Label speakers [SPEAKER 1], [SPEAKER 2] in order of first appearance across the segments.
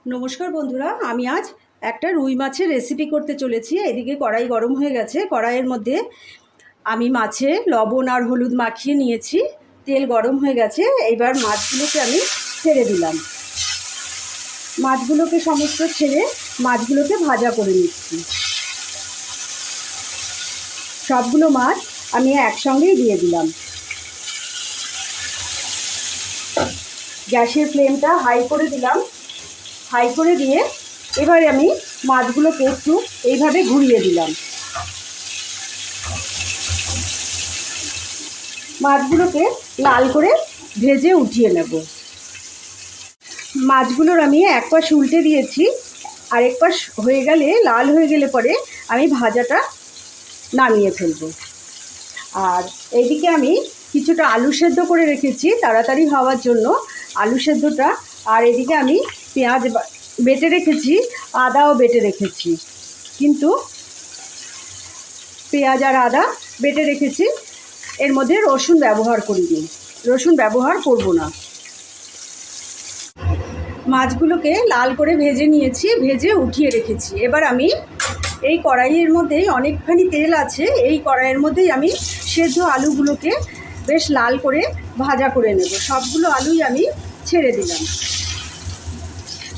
[SPEAKER 1] নমস্কার বন্ধুরা, আমি আজ একটা রুই মাছের রেসিপি করতে চলেছি। এদিকে কড়াই গরম হয়ে গেছে। কড়াইয়ের মধ্যে আমি মাছে লবণ আর হলুদ মাখিয়ে নিয়েছি। তেল গরম হয়ে গেছে। এইবার মাছগুলোকে আমি ছেড়ে দিলাম। মাছগুলোকে সমস্ত ছেড়ে মাছগুলোকে ভাজা করে নিচ্ছি। সবগুলো মাছ আমি একসঙ্গেই দিয়ে দিলাম। গ্যাসের ফ্লেমটা হাই করে দিলাম। হাই করে দিয়ে এবার আমি মাছগুলোকে একটু এইভাবে ঘুরিয়ে দিলাম। মাছগুলোকে লাল করে ভেজে উঠিয়ে নেব। মাছগুলোর আমি এক পাশ উল্টে দিয়েছি, আরেক পাশ হয়ে গেলে লাল হয়ে গেলে পরে আমি ভাজাটা নামিয়ে ফেলব। আর এইদিকে আমি কিছুটা আলু সেদ্ধ করে রেখেছি তাড়াতাড়ি হওয়ার জন্য, আলু সেদ্ধটা। আর এদিকে আমি পেঁয়াজ বেটে রেখেছি, আদাও বেটে রেখেছি, কিন্তু পেঁয়াজ আর আদা বেটে রেখেছি, এর মধ্যে রসুন ব্যবহার করিনি, রসুন ব্যবহার করব না। মাছগুলোকে লাল করে ভেজে নিয়েছি, ভেজে উঠিয়ে রেখেছি। এবার আমি এই কড়াইয়ের মধ্যেই অনেকখানি তেল আছে, এই কড়াইয়ের মধ্যেই আমি সেদ্ধ আলুগুলোকে বেশ লাল করে ভাজা করে নেব। সবগুলো আলুই আমি ছেড়ে দিলাম।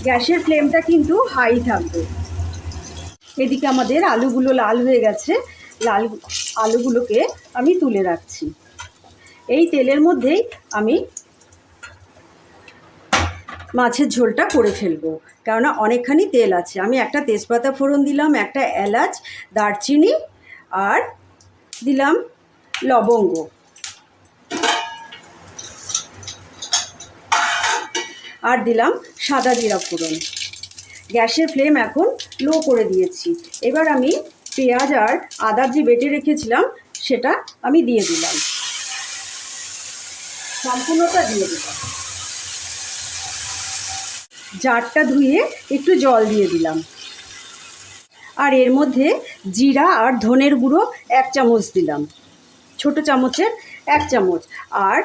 [SPEAKER 1] গ্যাসের ফ্লেমটা কিন্তু হাই থাকবে। এদিকে আমাদের আলুগুলো লাল হয়ে গেছে। লাল আলুগুলোকে আমি তুলে রাখছি। এই তেলের মধ্যেই আমি মাছের ঝোলটা করে ফেলবো, কেননা অনেকখানি তেল আছে। আমি একটা তেজপাতা ফোড়ন দিলাম, একটা এলাচ, দারচিনি আর দিলাম লবঙ্গ, আর দিলাম সাদা জিরা ফোড়ন। গ্যাসের ফ্লেম এখন লো করে দিয়েছি। এবার আমি পেঁয়াজ আর আদার যে বেটে রেখেছিলাম সেটা আমি দিয়ে দিলাম, সম্পূর্ণটা দিয়ে দিলাম। জারটা ধুয়ে একটু জল দিয়ে দিলাম। আর এর মধ্যে জিরা আর ধনের গুঁড়ো 1 চামচ দিলাম, ছোট চামচের 1 চামচ। আর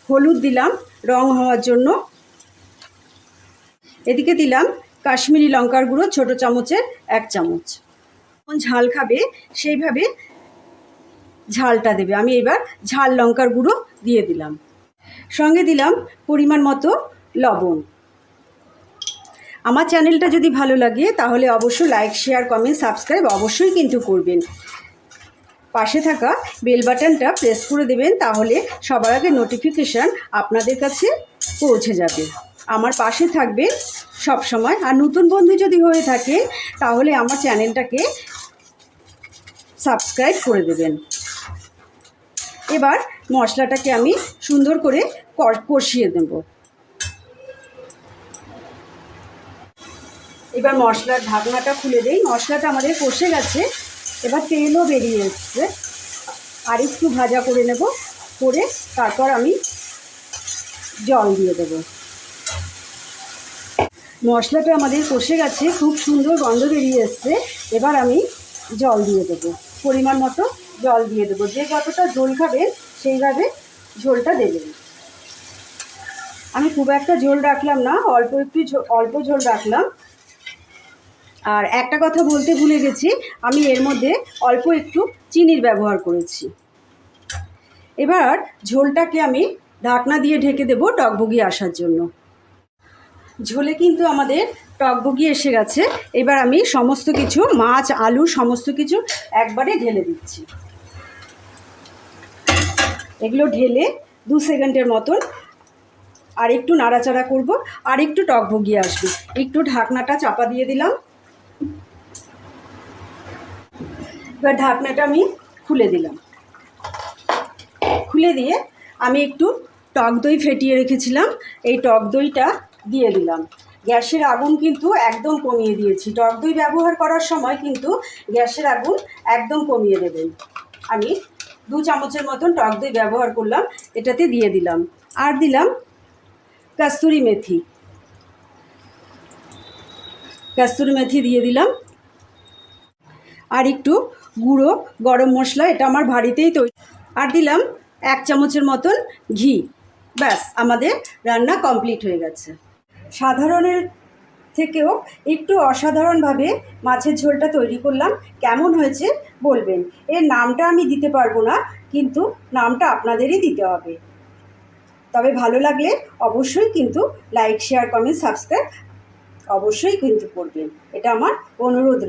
[SPEAKER 1] হলুদ দিলাম রং হওয়ার জন্য। এদিকে দিলাম কাশ্মীরি লঙ্কার গুঁড়ো, ছোট চামচের 1 চামচ। কোন ঝাল খাবে সেইভাবে ঝালটা দেবে। আমি এবার ঝাল লঙ্কার গুঁড়ো দিয়ে দিলাম, সঙ্গে দিলাম পরিমাণ মতো লবণ। আমার চ্যানেলটা যদি ভালো লাগে তাহলে অবশ্যই লাইক, শেয়ার, কমেন্ট, সাবস্ক্রাইব অবশ্যই কিন্তু করবেন। পাশে থাকা বেল বাটনটা প্রেস করে দেবেন, তাহলে সবার আগে নোটিফিকেশান আপনাদের কাছে পৌঁছে যাবে। আমার পাশে থাকবেন সব সময়। আর নতুন বন্ধু যদি হয়ে থাকে তাহলে আমার চ্যানেলটাকে সাবস্ক্রাইব করে দেবেন। এবার মশলাটাকে আমি সুন্দর করে কষিয়ে দেব। এবার মশলার ঢাকনাটা খুলে দেই। মশলাটা আমাদের কষে গেছে, এবার তেলও বেরিয়ে এসছে। আর একটু ভাজা করে নেব, করে তারপর আমি জল দিয়ে দেব। মশলাটা আমাদের কষে গেছে, খুব সুন্দর গন্ধ বেরিয়ে এসছে। এবার আমি জল দিয়ে দেবো, পরিমাণ মতো জল দিয়ে দেবো। যে যতটা ঝোল খাবেন সেইভাবে ঝোলটা দেবেন। আমি খুব একটা ঝোল রাখলাম না, অল্প ঝোল রাখলাম। আর একটা কথা বলতে ভুলে গেছি, আমি এর মধ্যে অল্প একটু চিনির ব্যবহার করেছি। এবার ঝোলটাকে আমি ঢাকনা দিয়ে ঢেকে দেবো টকবগিয়ে আসার জন্য। ঝোলে কিন্তু আমাদের টকবগিয়ে এসে গেছে। এবার আমি সমস্ত কিছু মাছ, আলু সমস্ত কিছু একবারে ঢেলে দিচ্ছি। এগুলো ঢেলে 2 সেকেন্ডের মতন আর একটু নাড়াচাড়া করব, আর একটু টকবগিয়ে আসবে। একটু ঢাকনাটা চাপা দিয়ে দিলাম। এবার ঢাকনাটা আমি খুলে দিলাম। খুলে দিয়ে আমি একটু টক দই ফেটিয়ে রেখেছিলাম, এই টক দইটা দিয়ে দিলাম। গ্যাসের আগুন কিন্তু একদম কমিয়ে দিয়েছি। টক দই ব্যবহার করার সময় কিন্তু গ্যাসের আগুন একদম কমিয়ে দেবেন। আমি 2 চামচের মতন টক দই ব্যবহার করলাম, এটাতে দিয়ে দিলাম। আর দিলাম কস্তুরি মেথি, দিয়ে দিলাম। আর একটু গুঁড়ো গরম মশলা, এটা আমার বাড়িতেই তৈরি। আর দিলাম 1 চামচের মতন ঘি। ব্যাস, আমাদের রান্না কমপ্লিট হয়ে গেছে। সাধারণের থেকেও একটু অসাধারণভাবে মাছের ঝোলটা তৈরি করলাম। কেমন হয়েছে বলবেন। এর নামটা আমি দিতে পারবো না, কিন্তু নামটা আপনাদেরই দিতে হবে। তবে ভালো লাগলে অবশ্যই কিন্তু লাইক, শেয়ার, কমেন্ট, সাবস্ক্রাইব অবশ্যই কিন্তু করবেন। এটা আমার অনুরোধ।